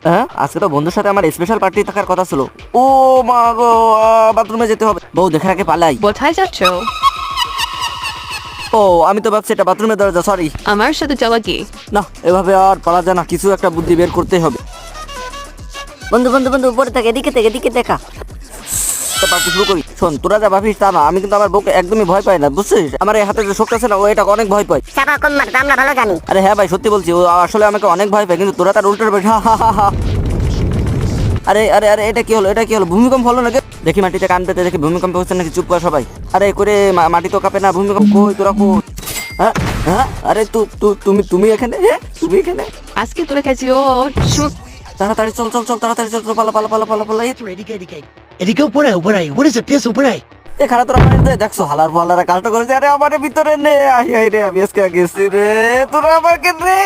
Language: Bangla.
হ্যাঁ, আজকে তো বন্ধুর সাথে আমার স্পেশাল পার্টি থাকার কথা ছিল। ও মা গো, বাথরুমে যেতে হবে। বউ দেখে আগে পালাই। কোথায় যাচ্ছ? ও আমি তো ভাবছি এটা বাথরুমের দরজা, সরি। আমার সাথে যাওয়া কি? না, এভাবে আর পারা যায় না, কিছু একটা বুদ্ধি বের করতেই হবে। বন্ধু বন্ধু বন্ধু উপরে থেকে এদিকে দেখা। পার্টি শুরু করি। শোন, তোরা যা ভাবিস তা না, আমি কিন্তু আমার বউকে একদমই ভয় পাই না, বুঝছিস? আমার এই হাতে যে শক্তি আছে না, ও এটা অনেক ভয় পায়। চাপা কম মার, আমরা ভালো জানি। আরে হ্যাঁ ভাই, সত্যি বলছি, ও আসলে আমাকে অনেক ভয় পায়, কিন্তু তোরা তার উল্টো পাইস। হা হা হা হা। আরে আরে আরে, এটা কি হলো? ভূমিকম্প হলো নাকি? দেখি মাটিতে কান পেতে দেখি ভূমিকম্প হচ্ছে নাকি। চুপ কর সবাই। আরে করে মাটি তো কাঁপে না, ভূমিকম্প কই? তোরা কই? হ্যাঁ হ্যাঁ, আরে তুমি এখানে? হ্যাঁ, তুমি এখানে? আজকে তোরা খাইছি ও শুন। তাড়াতাড়ি চল, তাড়াতাড়ি চল, পালা। এদিকে উপরে যে পেস উপরে আয়। এ খারাপ, তোরা আমার দেখছো হালার ফালারা কাজটা করেছে। আরে আমার ভিতরে নে, আই রে, আমি আজকে গেছি রে, তোরা আমাকে রে।